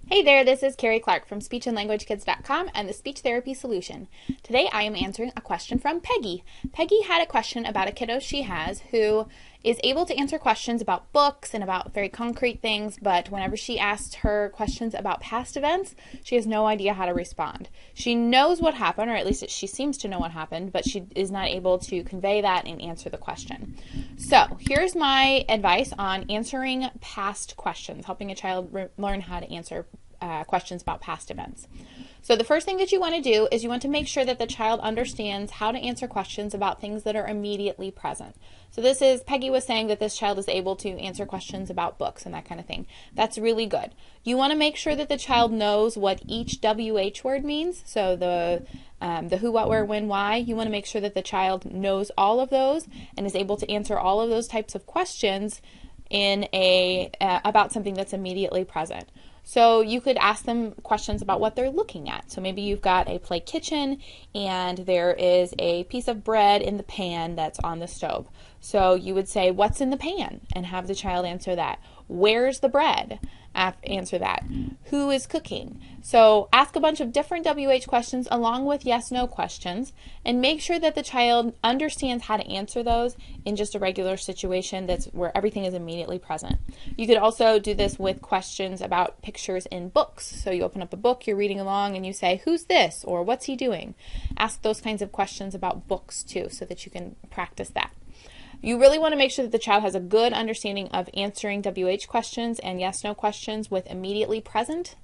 Hey there, this is Carrie Clark from speechandlanguagekids.com and the Speech Therapy Solution. Today I am answering a question from Peggy. Peggy had a question about a kiddo she has who is able to answer questions about books and about very concrete things, but whenever she asks her questions about past events, she has no idea how to respond. She knows what happened, or at least she seems to know what happened, but she is not able to convey that and answer the question. So here's my advice on answering past questions, helping a child learn how to answer questions about past events. So the first thing that you want to do is you want to make sure that the child understands how to answer questions about things that are immediately present. So this is, Peggy was saying that this child is able to answer questions about books and that kind of thing. That's really good. You want to make sure that the child knows what each WH word means. So the who, what, where, when, why. You want to make sure that the child knows all of those and is able to answer all of those types of questions in about something that's immediately present. So you could ask them questions about what they're looking at. So maybe you've got a play kitchen and there is a piece of bread in the pan that's on the stove. So you would say, what's in the pan? And have the child answer that. Where's the bread? Answer that. Who is cooking? So ask a bunch of different WH questions along with yes/no questions and make sure that the child understands how to answer those in just a regular situation that's where everything is immediately present. You could also do this with questions about pictures in books. So you open up a book, you're reading along, and you say, who's this? Or what's he doing? Ask those kinds of questions about books too so that you can practice that. You really want to make sure that the child has a good understanding of answering WH questions and yes/no questions with immediately present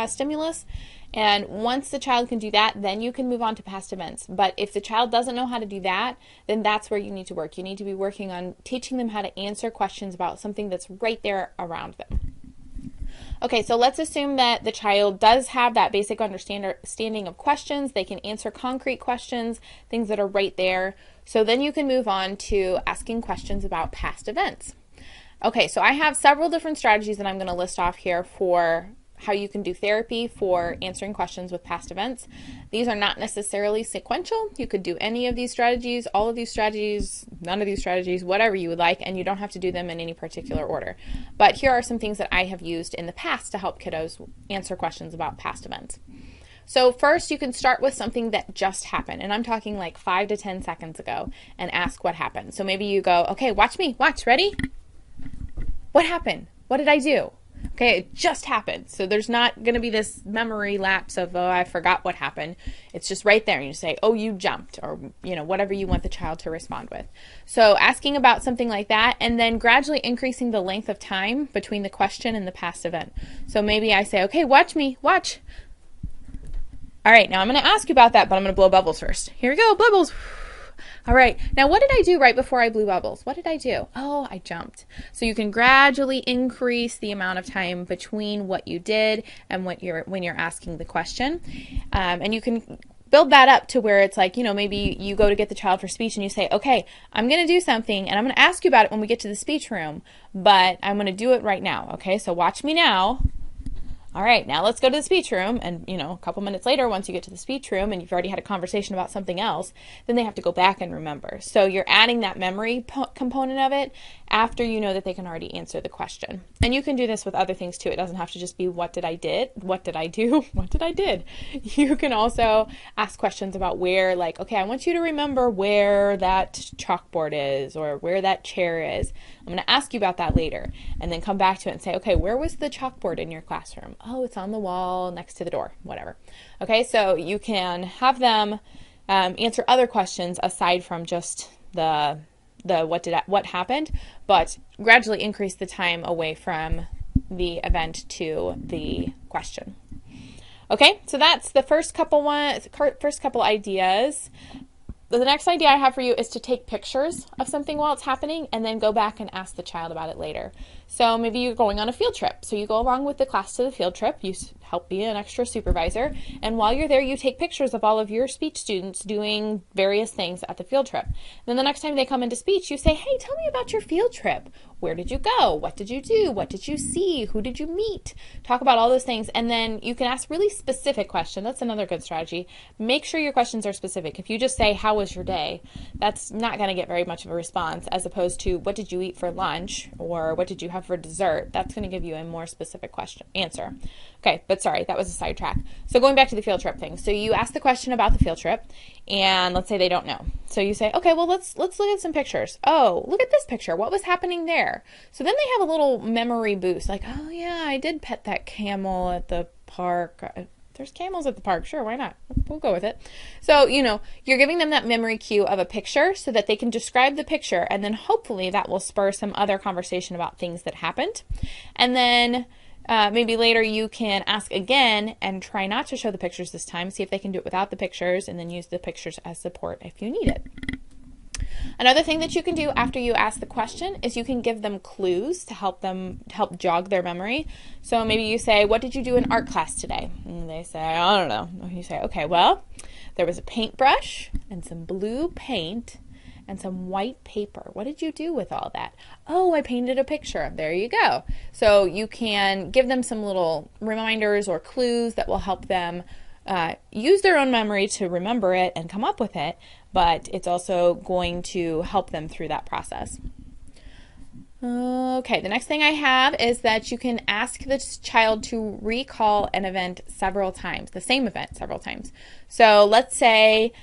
stimulus. And once the child can do that, then you can move on to past events. But if the child doesn't know how to do that, then that's where you need to work. You need to be working on teaching them how to answer questions about something that's right there around them. Okay, so let's assume that the child does have that basic understanding of questions. They can answer concrete questions, things that are right there. So then you can move on to asking questions about past events. Okay, so I have several different strategies that I'm going to list off here for how you can do therapy for answering questions with past events. These are not necessarily sequential. You could do any of these strategies, all of these strategies, none of these strategies, whatever you would like, and you don't have to do them in any particular order. But here are some things that I have used in the past to help kiddos answer questions about past events. So first, you can start with something that just happened, and I'm talking like 5 to 10 seconds ago, and ask what happened. So maybe you go, okay, watch me, watch, ready? What happened? What did I do? Okay, it just happened. So there's not going to be this memory lapse of, oh, I forgot what happened. It's just right there. And you say, oh, you jumped, or, whatever you want the child to respond with. So asking about something like that, and then gradually increasing the length of time between the question and the past event. So maybe I say, okay, watch me, watch. All right, now I'm going to ask you about that, but I'm going to blow bubbles first. Here we go, bubbles. All right, now what did I do right before I blew bubbles? What did I do? Oh, I jumped. So you can gradually increase the amount of time between what you did and when you're asking the question. And you can build that up to where it's like, maybe you go to get the child for speech and you say, okay, I'm going to do something and I'm going to ask you about it when we get to the speech room, but I'm going to do it right now. Okay, so watch me now. All right, now let's go to the speech room, and a couple minutes later, once you get to the speech room and you've already had a conversation about something else, then they have to go back and remember. So you're adding that memory component of it after you know that they can already answer the question. And you can do this with other things too. It doesn't have to just be what did I do, what did I did. You can also ask questions about where, like, okay, I want you to remember where that chalkboard is or where that chair is. I'm going to ask you about that later, and then come back to it and say, okay, where was the chalkboard in your classroom? Oh, it's on the wall next to the door, whatever. Okay, so you can have them answer other questions aside from just the what happened, but gradually increase the time away from the event to the question. Okay, so that's the first couple ideas. The next idea I have for you is to take pictures of something while it's happening and then go back and ask the child about it later. So maybe you're going on a field trip. So you go along with the class to the field trip. You help be an extra supervisor. And while you're there, you take pictures of all of your speech students doing various things at the field trip. Then the next time they come into speech, you say, hey, tell me about your field trip. Where did you go? What did you do? What did you see? Who did you meet? Talk about all those things. And then you can ask really specific questions. That's another good strategy. Make sure your questions are specific. If you just say, how was your day? That's not going to get very much of a response, as opposed to what did you eat for lunch or what did you have for dessert? That's going to give you a more specific answer. Okay, but sorry, that was a sidetrack. So going back to the field trip thing. So you ask the question about the field trip, and let's say they don't know. So you say, okay, well, let's look at some pictures. Oh, look at this picture. What was happening there? So then they have a little memory boost, like, oh yeah, I did pet that camel at the park. There's camels at the park. Sure, why not? We'll go with it. So, you're giving them that memory cue of a picture so that they can describe the picture, and then hopefully that will spur some other conversation about things that happened. And then maybe later you can ask again and try not to show the pictures this time. See if they can do it without the pictures, and then use the pictures as support if you need it. Another thing that you can do after you ask the question is you can give them clues to help jog their memory. So maybe you say, what did you do in art class today? And they say, I don't know. And you say, okay, well, there was a paintbrush and some blue paint and some white paper. What did you do with all that? Oh, I painted a picture. There you go. So you can give them some little reminders or clues that will help them use their own memory to remember it and come up with it, but it's also going to help them through that process. Okay, the next thing I have is that you can ask the child to recall an event several times, the same event several times. So let's say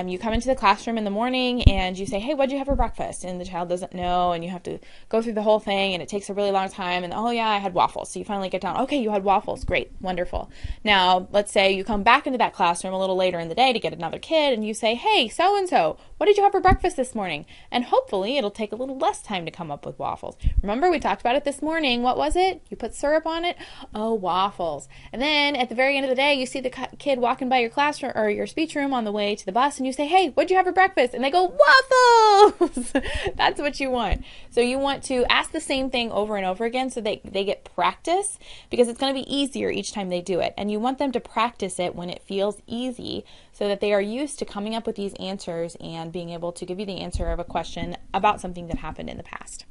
you come into the classroom in the morning and you say, hey, what'd you have for breakfast? And the child doesn't know, and you have to go through the whole thing, and it takes a really long time, and oh yeah, I had waffles. So you finally get down, okay, you had waffles, great, wonderful. Now, let's say you come back into that classroom a little later in the day to get another kid, and you say, hey, so-and-so, what did you have for breakfast this morning? And hopefully it'll take a little less time to come up with waffles. Remember, we talked about it this morning. What was it? You put syrup on it? Oh, waffles. And then at the very end of the day, you see the kid walking by your classroom or your speech room on the way to the bus, and you say, hey, what'd you have for breakfast? And they go, waffles! That's what you want. So you want to ask the same thing over and over again so they get practice, because it's going to be easier each time they do it. And you want them to practice it when it feels easy so that they are used to coming up with these answers and being able to give you the answer of a question about something that happened in the past.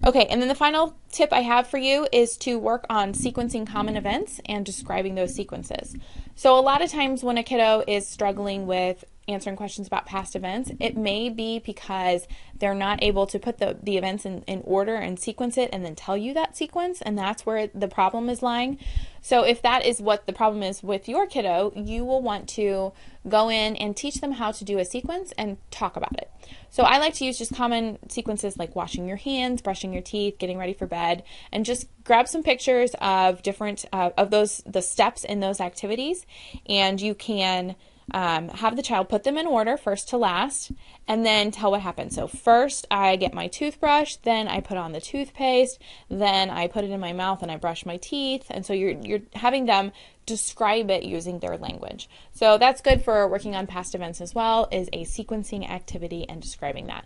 Okay, and then the final tip I have for you is to work on sequencing common events and describing those sequences. So a lot of times when a kiddo is struggling with answering questions about past events, it may be because they're not able to put the events in order and sequence it and then tell you that sequence, and that's where the problem is lying. So if that is what the problem is with your kiddo, you will want to go in and teach them how to do a sequence and talk about it. So I like to use just common sequences like washing your hands, brushing your teeth, getting ready for bed, and just grab some pictures of different the steps in those activities, and you can have the child put them in order, first to last, and then tell what happened. So first I get my toothbrush, then I put on the toothpaste, then I put it in my mouth and I brush my teeth. And so you're having them describe it using their language. So that's good for working on past events as well, is a sequencing activity and describing that.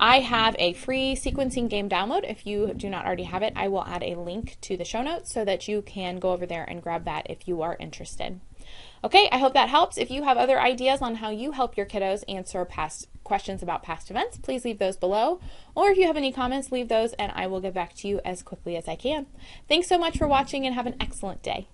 I have a free sequencing game download. If you do not already have it, I will add a link to the show notes so that you can go over there and grab that if you are interested. Okay, I hope that helps. If you have other ideas on how you help your kiddos answer past questions about past events, please leave those below. Or if you have any comments, leave those and I will get back to you as quickly as I can. Thanks so much for watching and have an excellent day.